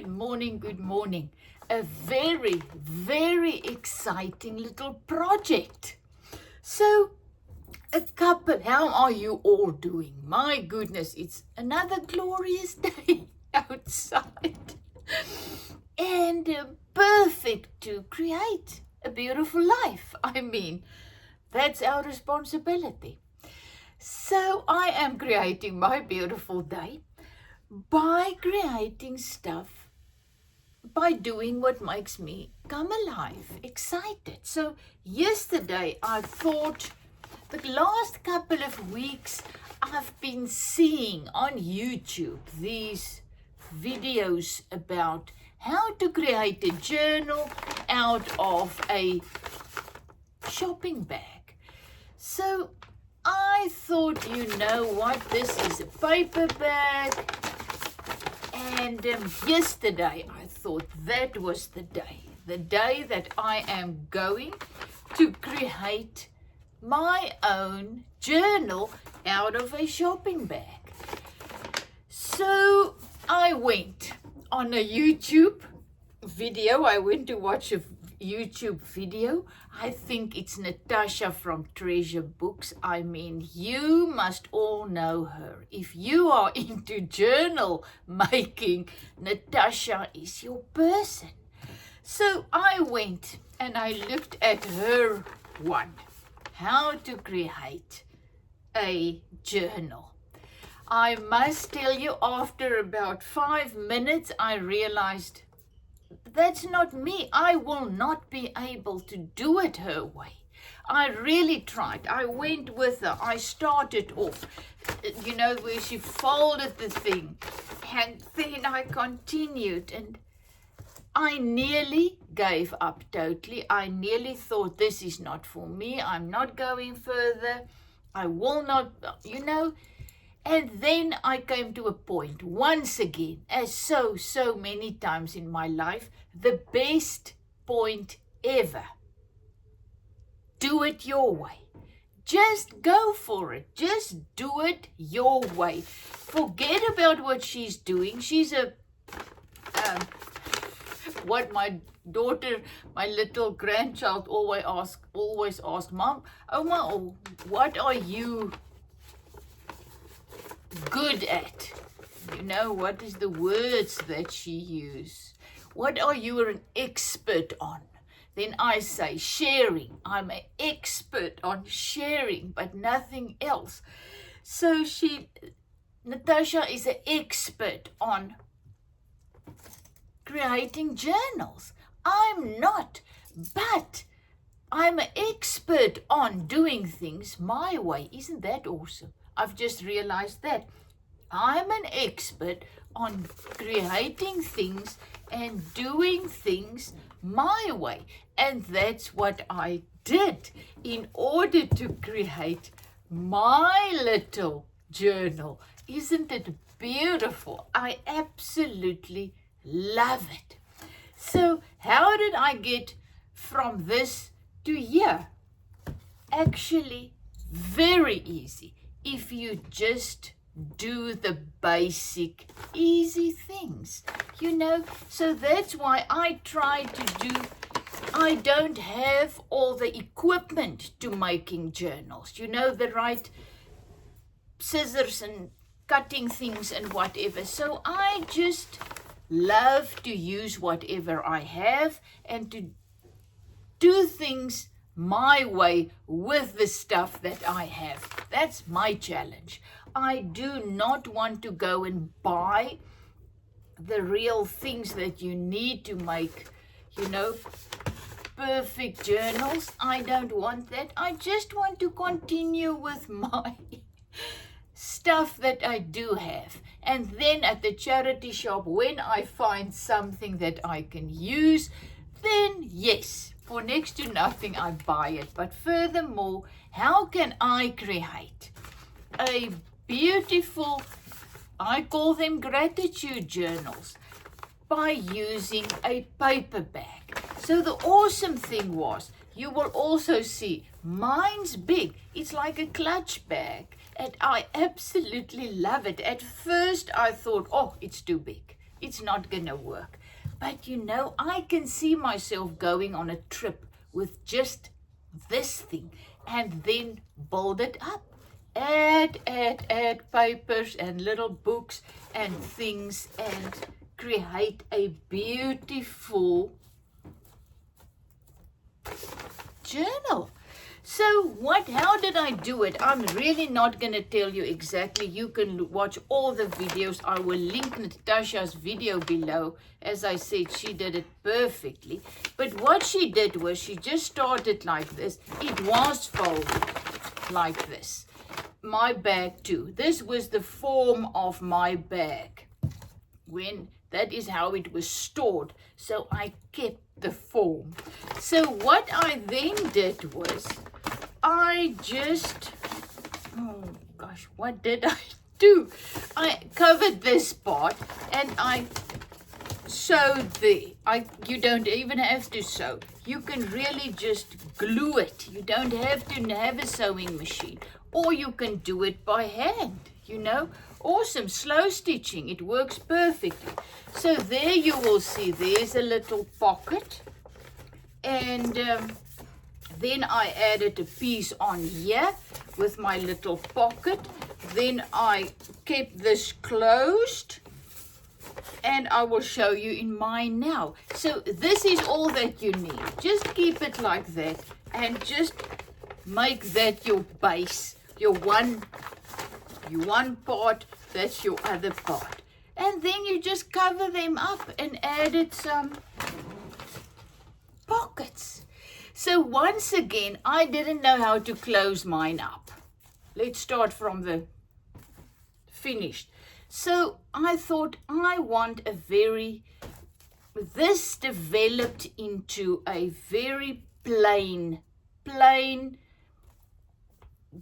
Good morning, good morning. A very, very exciting little project. So, how are you all doing? My goodness, it's another glorious day outside. And perfect to create a beautiful life. I mean, that's our responsibility. So I am creating my beautiful day by creating stuff, by doing what makes me come alive, excited. So yesterday I thought, the last couple of weeks I've been seeing on YouTube these videos about how to create a journal out of a shopping bag. So I thought, you know what, this is a paper bag. And yesterday I thought that was the day that I am going to create my own journal out of a shopping bag. So I went on a YouTube video. I went to watch a YouTube video. I think it's Natasha from Treasure Books. I mean, you must all know her. If you are into journal making, Natasha is your person. So I went and I looked at her one, how to create a journal. I must tell you, after about 5 minutes, I realized that's not me. I will not be able to do it her way. I really tried. I went with her. I started off, you know, where she folded the thing. And then I continued, and I nearly gave up totally. I nearly thought, this is not for me. I'm not going further. I will not, you know. And then I came to a point, once again, as so many times in my life, the best point ever. Do it your way. Just go for it. Just do it your way. Forget about what she's doing. She's what my daughter, my little grandchild always ask, Mom, Oma, what are you good at? You know, what is the words that she uses? What are you an expert on? Then I say sharing. I'm an expert on sharing, but nothing else. So Natasha is an expert on creating journals. I'm not, but I'm an expert on doing things my way. Isn't that awesome? I've just realized that. I'm an expert on creating things and doing things my way. And that's what I did in order to create my little journal. Isn't it beautiful? I absolutely love it. So how did I get from this to here? Actually, very easy. If you just do the basic, easy things, you know. So that's why I try to do, I don't have all the equipment to making journals, you know, the right scissors and cutting things and whatever. So I just love to use whatever I have and to do things my way with the stuff that I have. That's my challenge. I do not want to go and buy the real things that you need to make, you know, perfect journals. I don't want that. I just want to continue with my stuff that I do have. And then at the charity shop, when I find something that I can use, then yes, for next to nothing I buy it. But furthermore, how can I create a beautiful, I call them gratitude journals, by using a paper bag? So the awesome thing was, you will also see mine's big. It's like a clutch bag, and I absolutely love it. At first I thought, oh, it's too big. it's not gonna work. But you know, I can see myself going on a trip with just this thing and then build it up. Add papers and little books and things and create a beautiful journal. So how did I do it? I'm really not going to tell you exactly. You can watch all the videos. I will link Natasha's video below. As I said, she did it perfectly. But what she did was she just started like this. It was folded like this. My bag too. This was the form of my bag. That is how it was stored. So I kept the form. So what I then did was I just, oh gosh, what did I do? I covered this part and I sewed there. You don't even have to sew. You can really just glue it. You don't have to have a sewing machine. Or you can do it by hand, you know. Awesome, slow stitching. It works perfectly. So there you will see there's a little pocket. And then I added a piece on here with my little pocket. Then I kept this closed. And I will show you in mine now. So this is all that you need. Just keep it like that. And just make that your base. Your one part, that's your other part. And then you just cover them up and added some pockets. So once again, I didn't know how to close mine up. Let's start from the finished. So I thought I want this developed into a very plain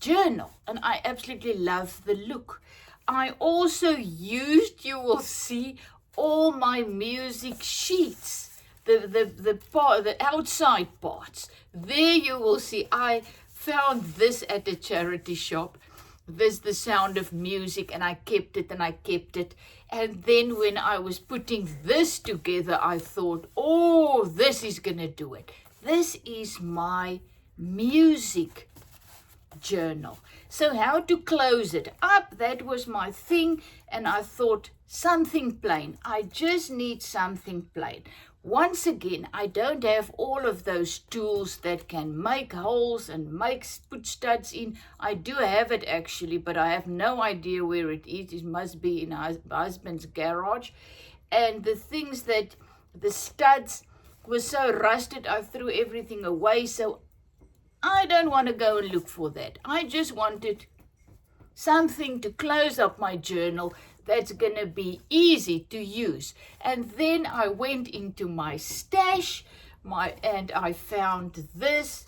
journal, and I absolutely love the look. I also used, you will see, all my music sheets, the outside parts. There you will see, I found this at a charity shop. This The Sound of Music, and I kept it and I kept it. And then when I was putting this together, I thought, oh, this is gonna do it. This is my music journal. So how to close it up, that was my thing. And I thought, something plain. I just need something plain. Once again, I don't have all of those tools that can make holes and put studs in. I do have it actually, but I have no idea where it is. It must be in my husband's garage. And the things that the studs were so rusted, I threw everything away. So I don't want to go and look for that. I just wanted something to close up my journal that's going to be easy to use. And then I went into my stash and I found this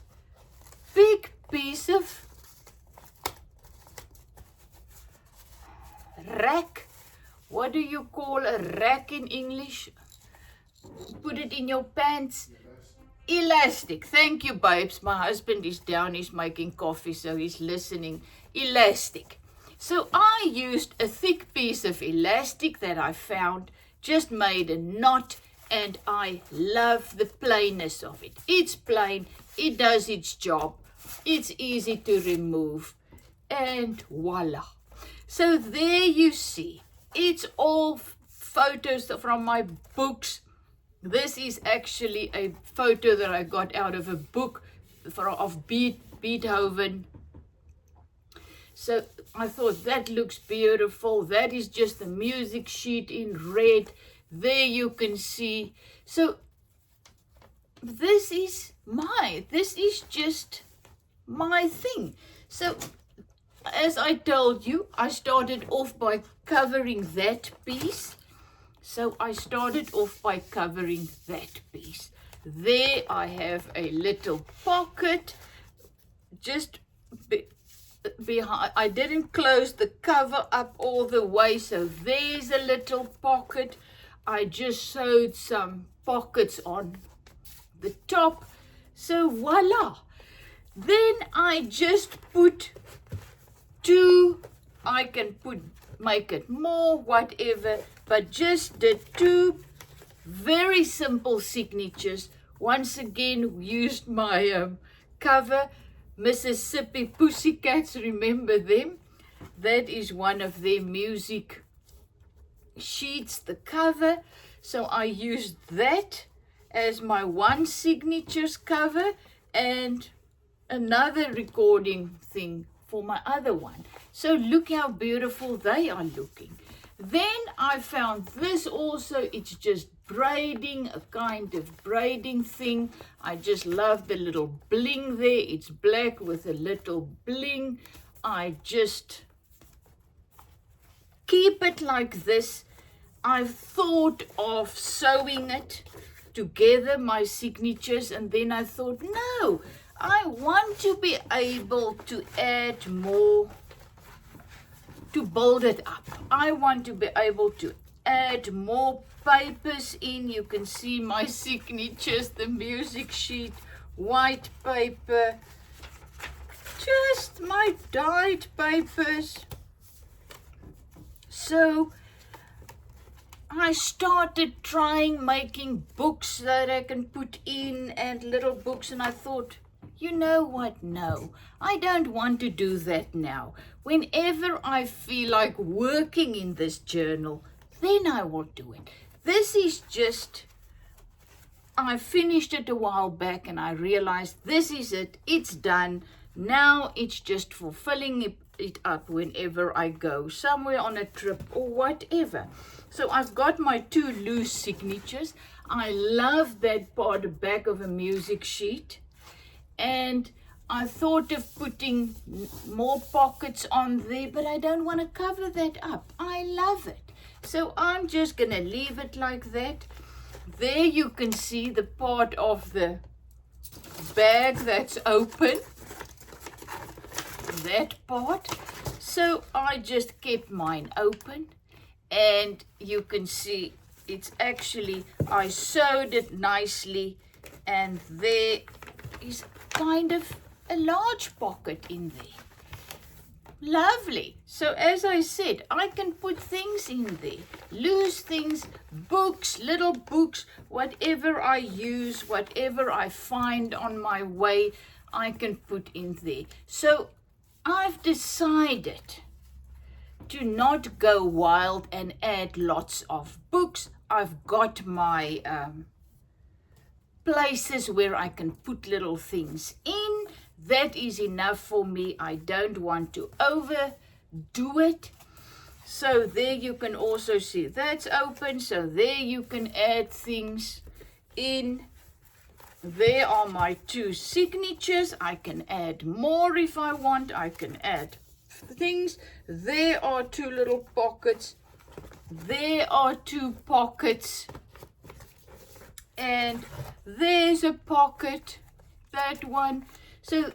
big piece of rack. What do you call a rack in English? Put it in your pants. Elastic. Thank you, babes. My husband is down. He's making coffee, so he's listening. Elastic. So I used a thick piece of elastic that I found, just made a knot, and I love the plainness of it. It's plain, it does its job, it's easy to remove, and voila. So there you see, it's all photos from my books. This is actually a photo that I got out of a book of Beethoven. So I thought that looks beautiful. That is just the music sheet in red. There you can see. So this is just my thing. So as I told you, I started off by covering that piece. So I started off by covering that piece. There I have a little pocket just behind. I didn't close the cover up all the way, so there's a little pocket. I just sewed some pockets on the top, so voila. Then I just put two. I can make it more, whatever, but just did 2 very simple signatures. Once again, used my cover, Mississippi Pussycats, remember them? That is one of their music sheets, the cover. So I used that as my one signatures cover and another recording thing for my other one. So look how beautiful they are looking. Then I found this also. It's just braiding, a kind of braiding thing. I just love the little bling there. It's black with a little bling. I just keep it like this. I've thought of sewing it together, my signatures, and then I thought, no, I want to be able to add more, to build it up. I want to be able to add more papers in. You can see my signatures, the music sheet, white paper, just my dyed papers. So I started trying making books that I can put in and little books, and I thought, you know what? No, I don't want to do that now. Whenever I feel like working in this journal, then I will do it. This is just, I finished it a while back and I realized this is it. It's done. Now it's just fulfilling it up whenever I go somewhere on a trip or whatever. So I've got my 2 loose signatures. I love that part back of a music sheet. And I thought of putting more pockets on there, but I don't want to cover that up. I love it. So I'm just going to leave it like that. There you can see the part of the bag that's open. That part. So I just kept mine open. And you can see it's actually, I sewed it nicely. And there is kind of a large pocket in there. Lovely. So as I said, I can put things in there, loose things, books, little books, whatever I use, whatever I find on my way, I can put in there. So I've decided to not go wild and add lots of books. I've got my places where I can put little things in. That is enough for me. I don't want to overdo it. So there you can also see that's open. So there you can add things in. There are my 2 signatures. I can add more if I want. I can add things. There are 2 little pockets. There are 2 pockets. And there's a pocket, that one. So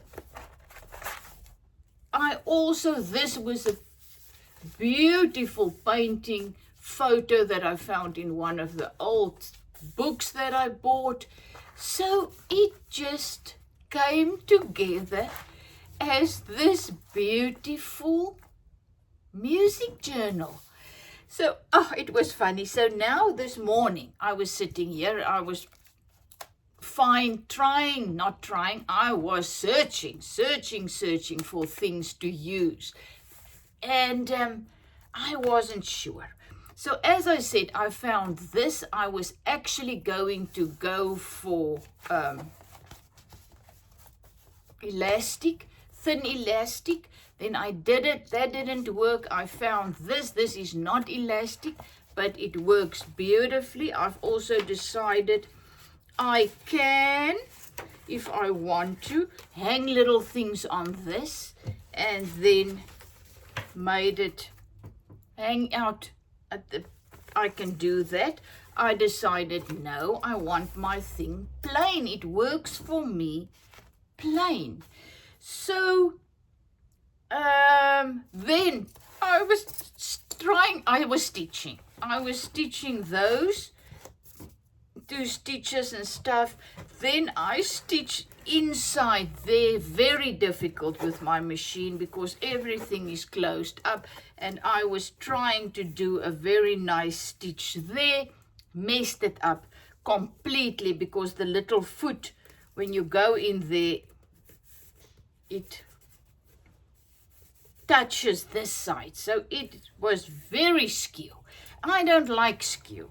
I also, this was a beautiful painting photo that I found in one of the old books that I bought. So it just came together as this beautiful music journal. So, it was funny. So now this morning, I was sitting here. I was I was searching for things to use. And I wasn't sure. So as I said, I found this. I was actually going to go for elastic, thin elastic. Then I did it. That didn't work. I found this. This is not elastic, but it works beautifully. I've also decided I can, if I want to, hang little things on this and then made it hang out at the, I can do that. I decided, no, I want my thing plain. It works for me plain. So then I was stitching those 2 stitches and stuff. then I stitch inside there, very difficult with my machine because everything is closed up, and I was trying to do a very nice stitch there, messed it up completely because the little foot, when you go in there, it touches this side, so it was very skew. I don't like skew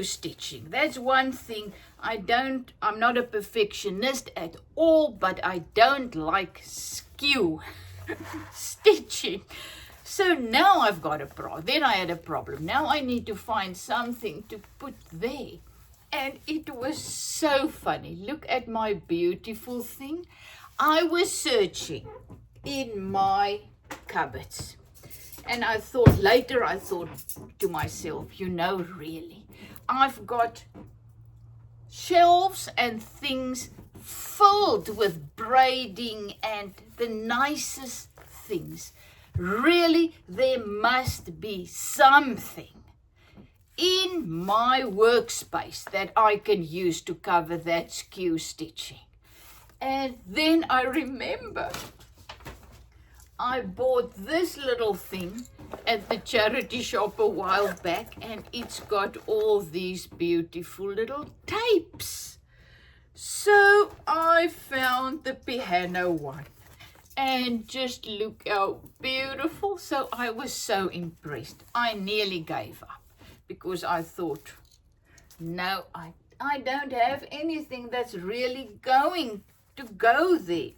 stitching. That's one thing I'm not a perfectionist at all, but I don't like skew stitching. So now I've got a problem. Then I had a problem. Now I need to find something to put there. And it was so funny. Look at my beautiful thing. I was searching in my cupboards. And I thought to myself, really, I've got shelves and things filled with braiding and the nicest things. Really, there must be something in my workspace that I can use to cover that skew stitching. And then I remember I bought this little thing at the charity shop a while back, and it's got all these beautiful little tapes. So I found the piano one, and just look how beautiful. So I was so impressed. I nearly gave up because I thought, no, I don't have anything that's really going to go there.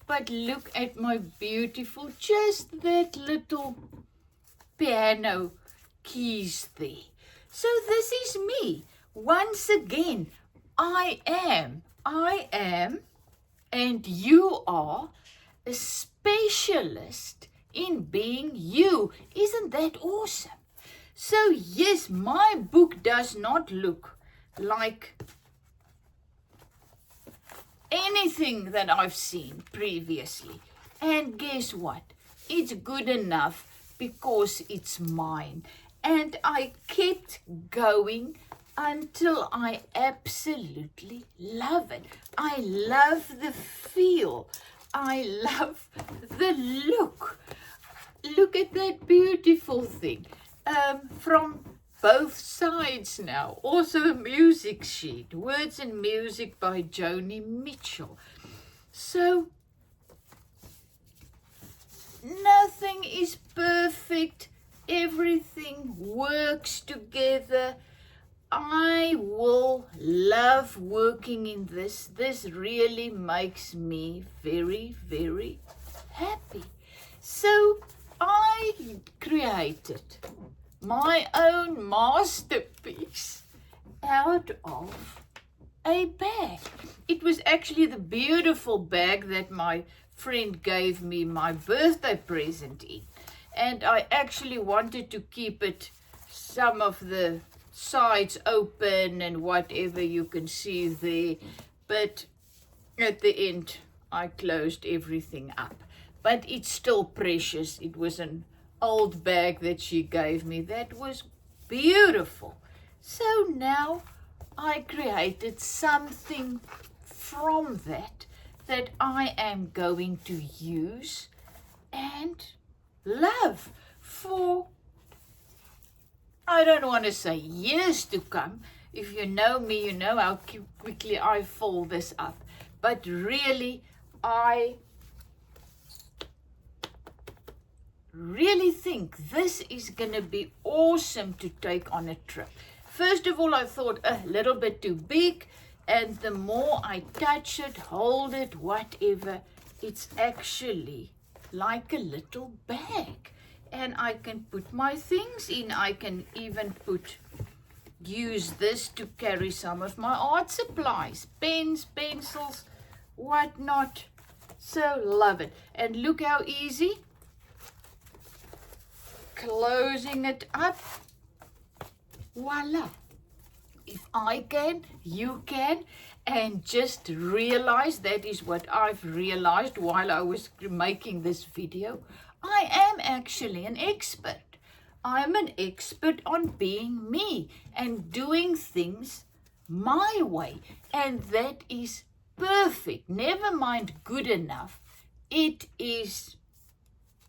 But look at my beautiful, just that little piano keys there. So this is me. Once again, I am, and you are a specialist in being you. Isn't that awesome? So yes, my book does not look like anything that I've seen previously. And guess what? It's good enough because it's mine. And I kept going until I absolutely love it. I love the feel. I love the look. Look at that beautiful thing. From both sides now. Also a music sheet. Words and Music by Joni Mitchell. So, nothing is perfect. Everything works together. I will love working in this. This really makes me very, very happy. So, I created my own masterpiece out of a bag. It was actually the beautiful bag that my friend gave me my birthday present in. And I actually wanted to keep it, some of the sides open and whatever you can see there. But at the end, I closed everything up. But it's still precious. It was an old bag that she gave me that was beautiful. So now I created something from that I am going to use and love for, I don't want to say years to come. If you know me, you know how quickly I fold this up. But really, I really think this is going to be awesome to take on a trip. First of all, I thought a little bit too big, and the more I touch it, hold it, whatever, it's actually like a little bag. And I can put my things in. I can even use this to carry some of my art supplies, pens, pencils, whatnot. So love it. And look how easy. Closing it up. Voila. If I can, you can. And just realize, that is what I've realized while I was making this video. I am actually an expert. I'm an expert on being me and doing things my way, and that is perfect. Never mind good enough. It is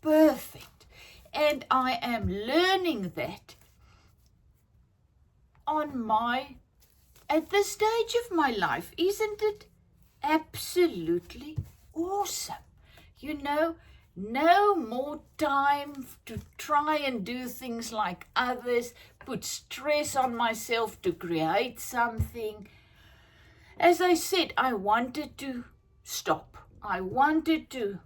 perfect. And I am learning that at this stage of my life. Isn't it absolutely awesome? You know, no more time to try and do things like others, put stress on myself to create something. As I said, I wanted to stop. I wanted to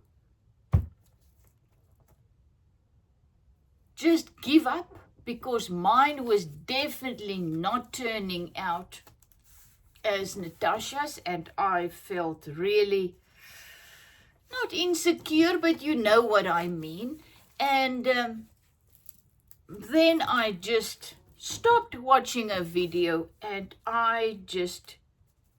just give up, because mine was definitely not turning out as Natasha's, and I felt really not insecure, but you know what I mean. And then I just stopped watching a video and I just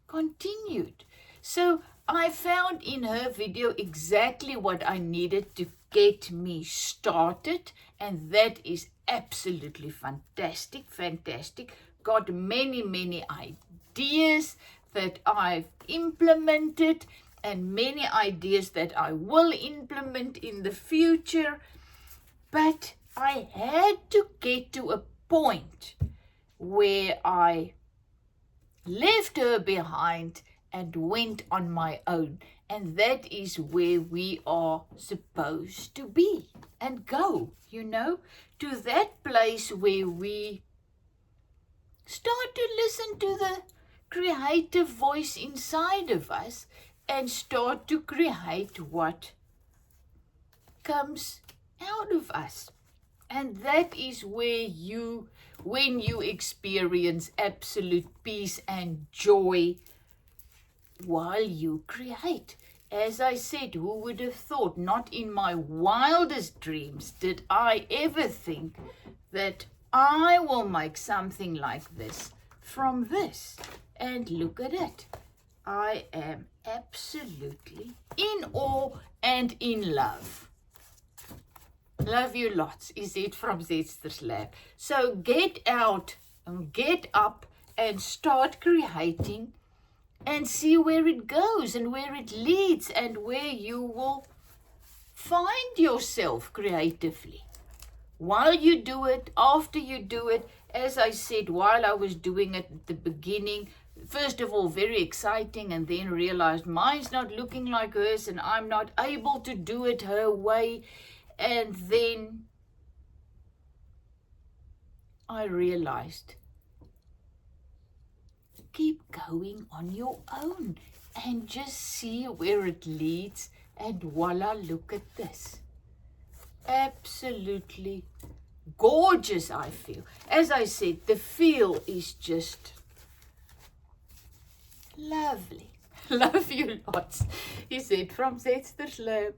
continued. So I found in her video exactly what I needed to get me started, and that is absolutely fantastic. Got many ideas that I've implemented, and many ideas that I will implement in the future. But I had to get to a point where I left her behind and went on my own. And that is where we are supposed to be and go, to that place where we start to listen to the creative voice inside of us and start to create what comes out of us. And that is where when you experience absolute peace and joy while you create. As I said, who would have thought? Not in my wildest dreams did I ever think that I will make something like this from this. And look at it. I am absolutely in awe and in love. Love you lots, is it from Zetster's Lab. So get out and get up and start creating and see where it goes and where it leads and where you will find yourself creatively. While you do it, after you do it, as I said, while I was doing it at the beginning, first of all, very exciting, and then realized mine's not looking like hers and I'm not able to do it her way. And then I realized, keep going on your own and just see where it leads. And voila, look at this. Absolutely gorgeous, I feel. As I said, the feel is just lovely. Love you lots. He said from Zetster's Lab.